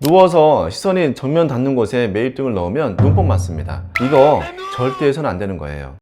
누워서 시선이 정면 닿는 곳에 매립등을 넣으면 눈뽕 맞습니다. 이거 절대 해서는 안 되는 거예요.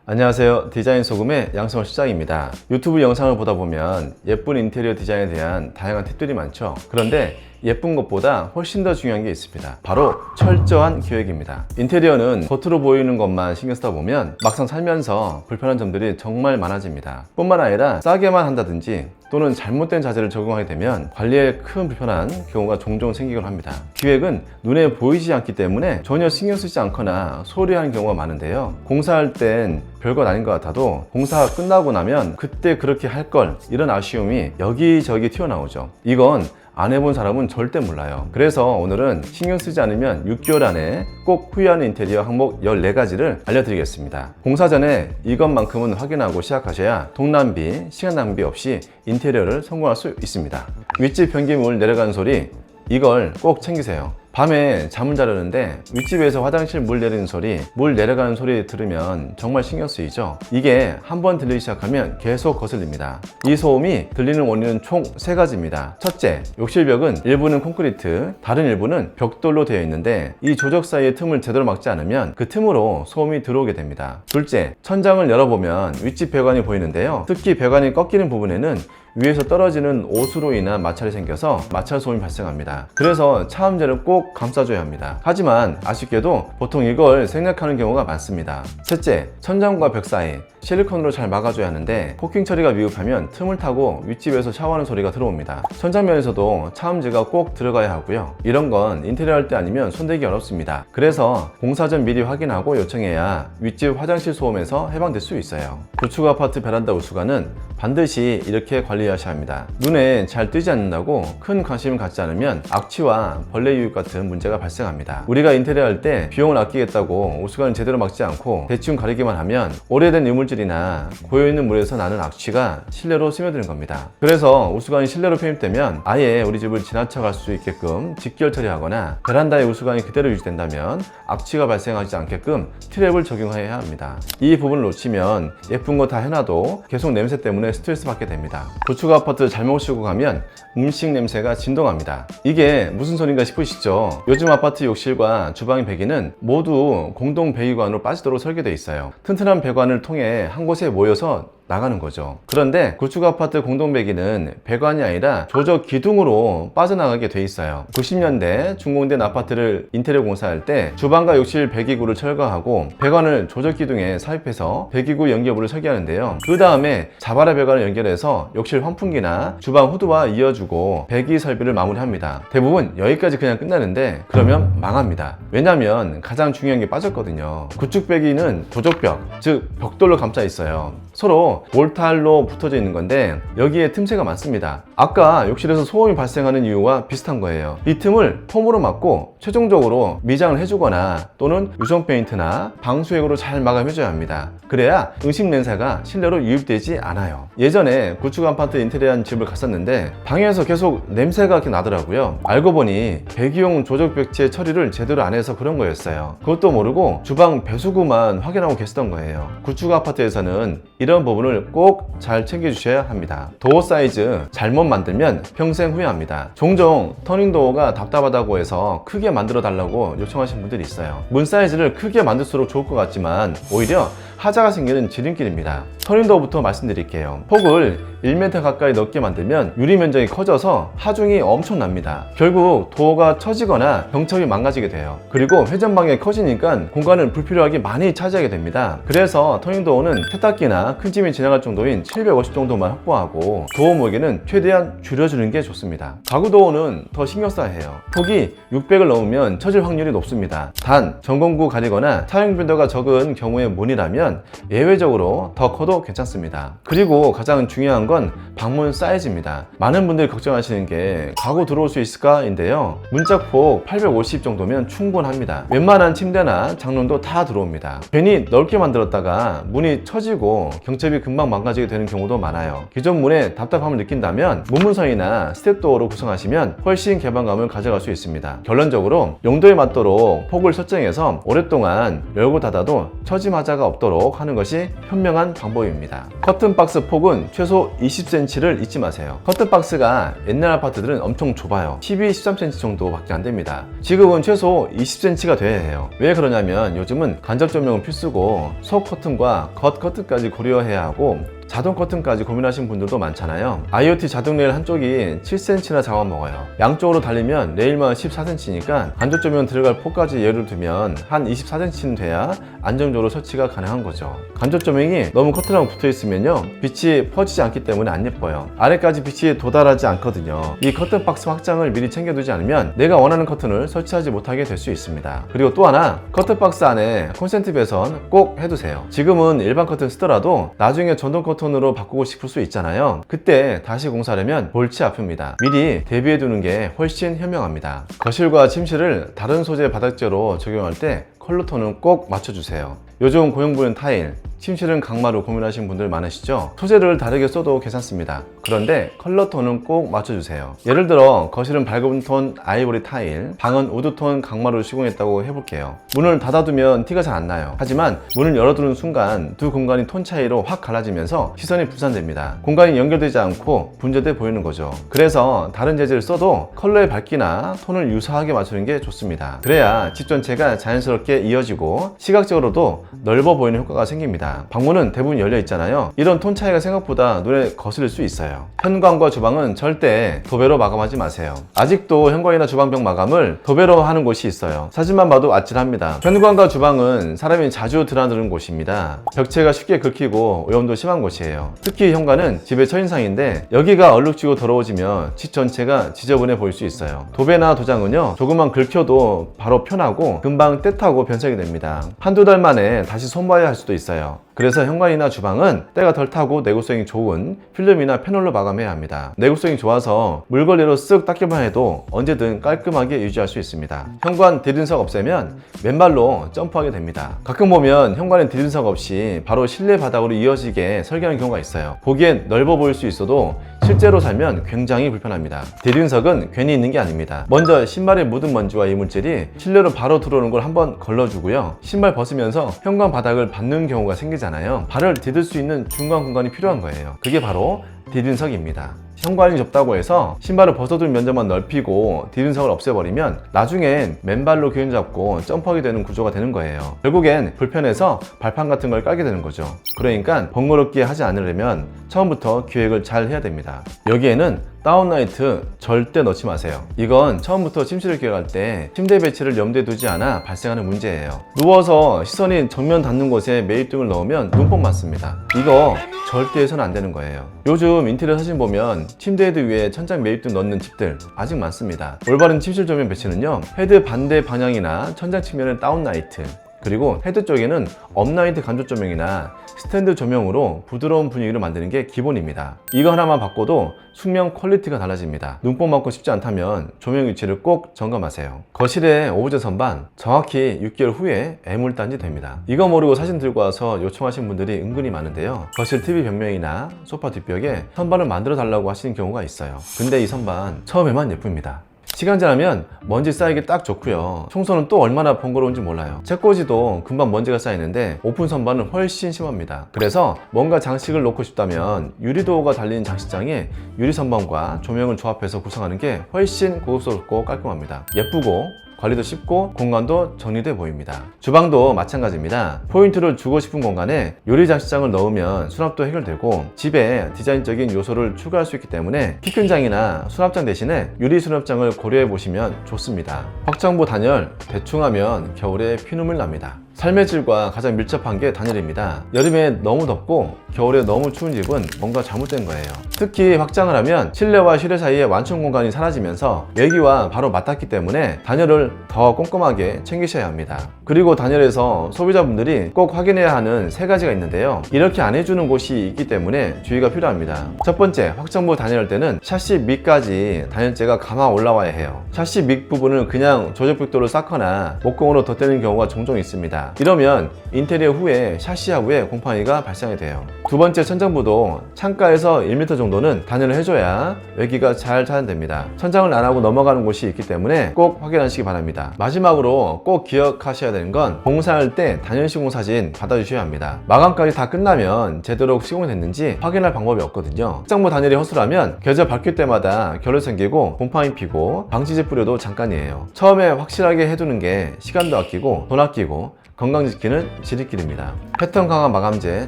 안녕하세요. 디자인 소금의 양성월 실장입니다. 유튜브 영상을 보다 보면 예쁜 인테리어 디자인에 대한 다양한 팁들이 많죠. 그런데 예쁜 것보다 훨씬 더 중요한 게 있습니다. 바로 철저한 계획입니다. 인테리어는 겉으로 보이는 것만 신경 쓰다 보면 막상 살면서 불편한 점들이 정말 많아집니다. 뿐만 아니라 싸게만 한다든지 또는 잘못된 자재를 적용하게 되면 관리에 큰 불편한 경우가 종종 생기곤 합니다. 기획은 눈에 보이지 않기 때문에 전혀 신경 쓰지 않거나 소홀히 하는 경우가 많은데요. 공사할 땐 별것 아닌 것 같아도 공사가 끝나고 나면 그때 그렇게 할 걸, 이런 아쉬움이 여기저기 튀어나오죠. 이건 안 해본 사람은 절대 몰라요. 그래서 오늘은 신경 쓰지 않으면 6개월 안에 꼭 후회하는 인테리어 항목 14가지를 알려드리겠습니다. 공사 전에 이것만큼은 확인하고 시작하셔야 돈 낭비, 시간 낭비 없이 인테리어를 성공할 수 있습니다. 윗집 변기물 내려가는 소리, 이걸 꼭 챙기세요. 밤에 잠을 자려는데 윗집에서 화장실 물 내리는 소리, 물 내려가는 소리 들으면 정말 신경 쓰이죠. 이게 한번 들리기 시작하면 계속 거슬립니다. 이 소음이 들리는 원인은 총 3가지입니다. 첫째, 욕실벽은 일부는 콘크리트, 다른 일부는 벽돌로 되어 있는데 이 조적 사이의 틈을 제대로 막지 않으면 그 틈으로 소음이 들어오게 됩니다. 둘째, 천장을 열어보면 윗집 배관이 보이는데요. 특히 배관이 꺾이는 부분에는 위에서 떨어지는 옷으로 인한 마찰이 생겨서 마찰 소음이 발생합니다. 그래서 차음제를 꼭 감싸줘야 합니다. 하지만 아쉽게도 보통 이걸 생략하는 경우가 많습니다. 셋째, 천장과 벽 사이 실리콘으로 잘 막아줘야 하는데 코킹 처리가 미흡하면 틈을 타고 윗집에서 샤워하는 소리가 들어옵니다. 천장면에서도 차음제가 꼭 들어가야 하고요. 이런 건 인테리어 할 때 아니면 손대기 어렵습니다. 그래서 공사 전 미리 확인하고 요청해야 윗집 화장실 소음에서 해방될 수 있어요. 구축 아파트 베란다 우수관은 반드시 이렇게 관리하셔야 합니다. 눈에 잘 띄지 않는다고 큰 관심을 갖지 않으면 악취와 벌레 유입 같은 문제가 발생합니다. 우리가 인테리어 할 때 비용을 아끼겠다고 우수관을 제대로 막지 않고 대충 가리기만 하면 오래된 이물질이나 고여있는 물에서 나는 악취가 실내로 스며드는 겁니다. 그래서 우수관이 실내로 편입되면 아예 우리 집을 지나쳐갈 수 있게끔 직결 처리하거나 베란다에 우수관이 그대로 유지된다면 악취가 발생하지 않게끔 트랩을 적용해야 합니다. 이 부분을 놓치면 예쁜 거 다 해놔도 계속 냄새 때문에 스트레스 받게 됩니다. 구축 아파트 잘못 쓰고 가면 음식 냄새가 진동합니다. 이게 무슨 소린가 싶으시죠? 요즘 아파트 욕실과 주방 배기는 모두 공동 배기관으로 빠지도록 설계되어 있어요. 튼튼한 배관을 통해 한 곳에 모여서 나가는 거죠. 그런데 구축 아파트 공동배기는 배관이 아니라 조적 기둥으로 빠져나가게 돼 있어요. 90년대 준공된 아파트를 인테리어 공사할 때 주방과 욕실 배기구를 철거하고 배관을 조적 기둥에 삽입해서 배기구 연결부를 설계하는데요. 그 다음에 자바라 배관을 연결해서 욕실 환풍기나 주방 후드와 이어주고 배기 설비를 마무리합니다. 대부분 여기까지 그냥 끝나는데 그러면 망합니다. 왜냐면 가장 중요한 게 빠졌거든요. 구축 배기는 조적벽, 즉 벽돌로 감싸 있어요. 서로 몰탈로 붙어져 있는 건데 여기에 틈새가 많습니다. 아까 욕실에서 소음이 발생하는 이유와 비슷한 거예요. 이 틈을 폼으로 막고 최종적으로 미장을 해주거나 또는 유성 페인트나 방수액으로 잘 마감해줘야 합니다. 그래야 음식 냄새가 실내로 유입되지 않아요. 예전에 구축 아파트 인테리어한 집을 갔었는데 방에서 계속 냄새가 이렇게 나더라고요. 알고 보니 배기용 조적 벽체 처리를 제대로 안 해서 그런 거였어요. 그것도 모르고 주방 배수구만 확인하고 계시던 거예요. 구축 아파트에서는 이런 부분을 꼭 잘 챙겨주셔야 합니다. 도어 사이즈 잘못 만들면 평생 후회합니다. 종종 터닝 도어가 답답하다고 해서 크게 만들어 달라고 요청하시는 분들이 있어요. 문 사이즈를 크게 만들수록 좋을 것 같지만 오히려 하자가 생기는 지름길입니다. 터닝도어부터 말씀드릴게요. 폭을 1m 가까이 넓게 만들면 유리 면적이 커져서 하중이 엄청납니다. 결국 도어가 처지거나 병첩이 망가지게 돼요. 그리고 회전방향이 커지니까 공간을 불필요하게 많이 차지하게 됩니다. 그래서 터닝도어는 세탁기나 큰 짐이 지나갈 정도인 750 정도만 확보하고 도어 무게는 최대한 줄여주는 게 좋습니다. 가구 도어는 더 신경 써야 해요. 폭이 600을 넘으면 처질 확률이 높습니다. 단 전공구 가리거나 사용 빈도가 적은 경우의 문이라면 예외적으로 더 커도 괜찮습니다. 그리고 가장 중요한 건 방문 사이즈입니다. 많은 분들이 걱정하시는 게 가구 들어올 수 있을까 인데요. 문짝폭 850 정도면 충분합니다. 웬만한 침대나 장롱도 다 들어옵니다. 괜히 넓게 만들었다가 문이 처지고 경첩이 금방 망가지게 되는 경우도 많아요. 기존 문에 답답함을 느낀다면 문문선이나 스텝도어로 구성하시면 훨씬 개방감을 가져갈 수 있습니다. 결론적으로 용도에 맞도록 폭을 설정해서 오랫동안 열고 닫아도 처짐 하자가 없도록 하는 것이 현명한 방법입니다. 커튼 박스 폭은 최소 20cm를 잊지 마세요. 커튼박스가 옛날 아파트들은 엄청 좁아요. 12, 13cm 정도밖에 안 됩니다. 지금은 최소 20cm가 돼야 해요. 왜 그러냐면 요즘은 간접 조명은 필수고 속 커튼과 겉 커튼까지 고려해야 하고 자동 커튼까지 고민하신 분들도 많잖아요. IoT 자동 레일 한쪽이 7cm나 잡아먹어요. 양쪽으로 달리면 레일만 14cm니까 간접 조명 들어갈 폭까지 예를 두면 한 24cm는 돼야 안정적으로 설치가 가능한 거죠. 간접 조명이 너무 커튼하고 붙어 있으면요, 빛이 퍼지지 않기 때문에 안 예뻐요. 아래까지 빛이 도달하지 않거든요. 이 커튼 박스 확장을 미리 챙겨두지 않으면 내가 원하는 커튼을 설치하지 못하게 될 수 있습니다. 그리고 또 하나, 커튼 박스 안에 콘센트 배선 꼭 해두세요. 지금은 일반 커튼 쓰더라도 나중에 전동 커튼으로 바꾸고 싶을 수 있잖아요. 그때 다시 공사하려면 골치 아픕니다. 미리 대비해 두는 게 훨씬 현명합니다. 거실과 침실을 다른 소재 바닥재로 적용할 때 컬러 톤은 꼭 맞춰주세요. 요즘 고용부용 타일, 침실은 강마루 고민하시는 분들 많으시죠? 소재를 다르게 써도 괜찮습니다. 그런데 컬러 톤은 꼭 맞춰주세요. 예를 들어 거실은 밝은 톤 아이보리 타일, 방은 우드톤 강마루를 시공했다고 해볼게요. 문을 닫아두면 티가 잘 안 나요. 하지만 문을 열어두는 순간 두 공간이 톤 차이로 확 갈라지면서 시선이 분산됩니다. 공간이 연결되지 않고 분재돼 보이는 거죠. 그래서 다른 재질을 써도 컬러의 밝기나 톤을 유사하게 맞추는 게 좋습니다. 그래야 집 전체가 자연스럽게 이어지고 시각적으로도 넓어 보이는 효과가 생깁니다. 방문은 대부분 열려 있잖아요. 이런 톤 차이가 생각보다 눈에 거슬릴 수 있어요. 현관과 주방은 절대 도배로 마감하지 마세요. 아직도 현관이나 주방벽 마감을 도배로 하는 곳이 있어요. 사진만 봐도 아찔합니다. 현관과 주방은 사람이 자주 드나드는 곳입니다. 벽체가 쉽게 긁히고 오염도 심한 곳이에요. 특히 현관은 집의 첫인상인데 여기가 얼룩지고 더러워지면 집 전체가 지저분해 보일 수 있어요. 도배나 도장은요, 조금만 긁혀도 바로 표나고 금방 때타고 변색이 됩니다. 한두 달 만에 다시 손봐야 할 수도 있어요. 그래서 현관이나 주방은 때가 덜 타고 내구성이 좋은 필름이나 패널로 마감해야 합니다. 내구성이 좋아서 물걸레로 쓱 닦기만 해도 언제든 깔끔하게 유지할 수 있습니다. 현관 디딤석 없애면 맨발로 점프하게 됩니다. 가끔 보면 현관에 디딤석 없이 바로 실내 바닥으로 이어지게 설계하는 경우가 있어요. 보기엔 넓어 보일 수 있어도 실제로 살면 굉장히 불편합니다. 디딤석은 괜히 있는 게 아닙니다. 먼저 신발에 묻은 먼지와 이물질이 실내로 바로 들어오는 걸 한번 걸러주고요, 신발 벗으면서 현관 바닥을 밟는 경우가 생기잖아요. 발을 디딜 수 있는 중간 공간이 필요한 거예요. 그게 바로 디딤석입니다. 현관이 좁다고 해서 신발을 벗어둘 면적만 넓히고 디딤석을 없애버리면 나중엔 맨발로 균 잡고 점프하게 되는 구조가 되는 거예요. 결국엔 불편해서 발판 같은 걸 깔게 되는 거죠. 그러니까 번거롭게 하지 않으려면 처음부터 기획을 잘 해야 됩니다. 여기에는 다운라이트 절대 넣지 마세요. 이건 처음부터 침실을 계획할 때 침대 배치를 염두에 두지 않아 발생하는 문제예요. 누워서 시선이 정면 닿는 곳에 매립등을 넣으면 눈뽕 맞습니다. 이거 절대 해서는 안 되는 거예요. 요즘 인테리어 사진 보면 침대 헤드 위에 천장 매립등 넣는 집들 아직 많습니다. 올바른 침실 조명 배치는요, 헤드 반대 방향이나 천장 측면에 다운라이트, 그리고 헤드 쪽에는 업라이트 간접 조명이나 스탠드 조명으로 부드러운 분위기를 만드는 게 기본입니다. 이거 하나만 바꿔도 숙면 퀄리티가 달라집니다. 눈뽕 맞고 싶지 않다면 조명 위치를 꼭 점검하세요. 거실에 오브제 선반 정확히 6개월 후에 애물단지 됩니다. 이거 모르고 사진 들고 와서 요청하신 분들이 은근히 많은데요, 거실 TV 벽면이나 소파 뒷벽에 선반을 만들어 달라고 하시는 경우가 있어요. 근데 이 선반 처음에만 예쁩니다. 시간 지나면 먼지 쌓이기 딱 좋고요, 청소는 또 얼마나 번거로운지 몰라요. 책꽂이도 금방 먼지가 쌓이는데 오픈 선반은 훨씬 심합니다. 그래서 뭔가 장식을 놓고 싶다면 유리도어가 달린 장식장에 유리 선반과 조명을 조합해서 구성하는 게 훨씬 고급스럽고 깔끔합니다. 예쁘고 관리도 쉽고 공간도 정리돼 보입니다. 주방도 마찬가지입니다. 포인트를 주고 싶은 공간에 유리 장식장을 넣으면 수납도 해결되고 집에 디자인적인 요소를 추가할 수 있기 때문에 키 큰 장이나 수납장 대신에 유리 수납장을 고려해 보시면 좋습니다. 확장부 단열 대충 하면 겨울에 피눈물 납니다. 삶의 질과 가장 밀접한 게 단열입니다. 여름에 너무 덥고 겨울에 너무 추운 집은 뭔가 잘못된 거예요. 특히 확장을 하면 실내와 실외 사이에 완충 공간이 사라지면서 외기와 바로 맞닿기 때문에 단열을 더 꼼꼼하게 챙기셔야 합니다. 그리고 단열에서 소비자분들이 꼭 확인해야 하는 세 가지가 있는데요, 이렇게 안 해주는 곳이 있기 때문에 주의가 필요합니다. 첫 번째, 확장부 단열할 때는 샤시 밑까지 단열재가 감아 올라와야 해요. 샤시 밑 부분을 그냥 조적벽돌로 쌓거나 목공으로 덧대는 경우가 종종 있습니다. 이러면 인테리어 후에 샤시아 후에 곰팡이가 발생이 돼요. 두 번째, 천장부도 창가에서 1m 정도는 단열을 해줘야 외기가 잘 차단됩니다. 천장을 안 하고 넘어가는 곳이 있기 때문에 꼭 확인하시기 바랍니다. 마지막으로 꼭 기억하셔야 되는 건 공사할 때 단열 시공 사진 받아주셔야 합니다. 마감까지 다 끝나면 제대로 시공이 됐는지 확인할 방법이 없거든요. 확장부 단열이 허술하면 계절 바뀔 때마다 결로 생기고 곰팡이 피고 방치제 뿌려도 잠깐이에요. 처음에 확실하게 해두는 게 시간도 아끼고 돈 아끼고 건강 지키는 지름길입니다. 패턴 강한 마감재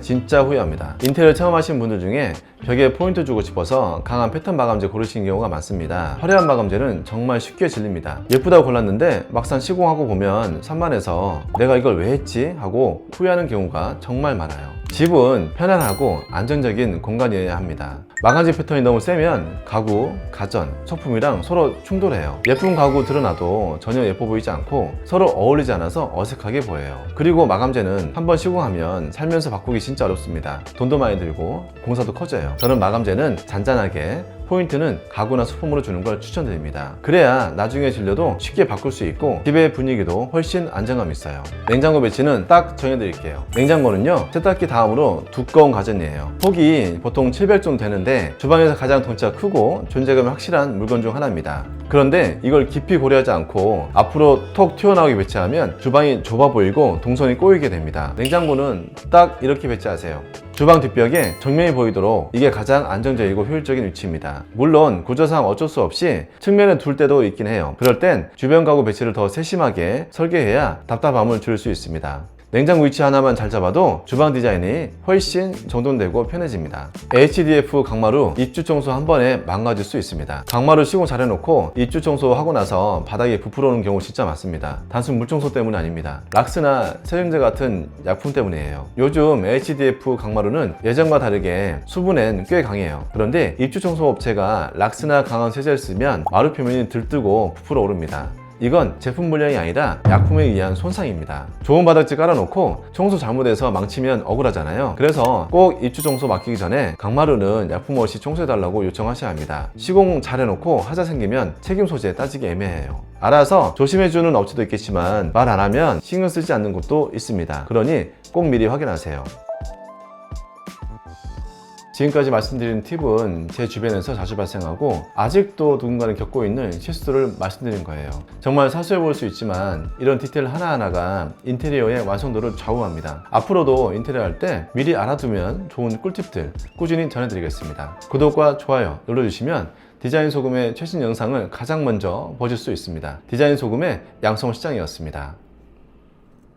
진짜 후회합니다. 인테리어 처음 하시는 분들 중에 벽에 포인트 주고 싶어서 강한 패턴 마감재 고르시는 경우가 많습니다. 화려한 마감재는 정말 쉽게 질립니다. 예쁘다고 골랐는데 막상 시공하고 보면 산만해서 내가 이걸 왜 했지? 하고 후회하는 경우가 정말 많아요. 집은 편안하고 안정적인 공간이어야 합니다. 마감재 패턴이 너무 세면 가구, 가전, 소품이랑 서로 충돌해요. 예쁜 가구 드러나도 전혀 예뻐 보이지 않고 서로 어울리지 않아서 어색하게 보여요. 그리고 마감재는 한번 시공하면 살면서 바꾸기 진짜 어렵습니다. 돈도 많이 들고 공사도 커져요. 저는 마감재는 잔잔하게, 포인트는 가구나 소품으로 주는 걸 추천드립니다. 그래야 나중에 질려도 쉽게 바꿀 수 있고 집의 분위기도 훨씬 안정감이 있어요. 냉장고 배치는 딱 정해드릴게요. 냉장고는요, 세탁기 다음으로 두꺼운 가전이에요. 폭이 보통 700 정도 되는데 주방에서 가장 덩치가 크고 존재감이 확실한 물건 중 하나입니다. 그런데 이걸 깊이 고려하지 않고 앞으로 톡 튀어나오게 배치하면 주방이 좁아 보이고 동선이 꼬이게 됩니다. 냉장고는 딱 이렇게 배치하세요. 주방 뒷벽에 정면이 보이도록, 이게 가장 안정적이고 효율적인 위치입니다. 물론 구조상 어쩔 수 없이 측면에 둘 때도 있긴 해요. 그럴 땐 주변 가구 배치를 더 세심하게 설계해야 답답함을 줄일 수 있습니다. 냉장고 위치 하나만 잘 잡아도 주방 디자인이 훨씬 정돈되고 편해집니다. HDF 강마루 입주 청소 한 번에 망가질 수 있습니다. 강마루 시공 잘 해놓고 입주 청소하고 나서 바닥에 부풀어 오는 경우 진짜 많습니다. 단순 물 청소 때문은 아닙니다. 락스나 세정제 같은 약품 때문이에요. 요즘 HDF 강마루는 예전과 다르게 수분엔 꽤 강해요. 그런데 입주 청소 업체가 락스나 강한 세제를 쓰면 마루 표면이 들뜨고 부풀어 오릅니다. 이건 제품 불량이 아니라 약품에 의한 손상입니다. 좋은 바닥재 깔아놓고 청소 잘못해서 망치면 억울하잖아요. 그래서 꼭 입주 청소 맡기기 전에 강마루는 약품 없이 청소해달라고 요청하셔야 합니다. 시공 잘 해놓고 하자 생기면 책임 소재 따지기 애매해요. 알아서 조심해주는 업체도 있겠지만 말 안 하면 신경 쓰지 않는 곳도 있습니다. 그러니 꼭 미리 확인하세요. 지금까지 말씀드린 팁은 제 주변에서 자주 발생하고 아직도 누군가는 겪고 있는 실수를 말씀드린 거예요. 정말 사소해 보일 수 있지만 이런 디테일 하나하나가 인테리어의 완성도를 좌우합니다. 앞으로도 인테리어 할 때 미리 알아두면 좋은 꿀팁들 꾸준히 전해드리겠습니다. 구독과 좋아요 눌러주시면 디자인 소금의 최신 영상을 가장 먼저 보실 수 있습니다. 디자인 소금의 양성 시장이었습니다.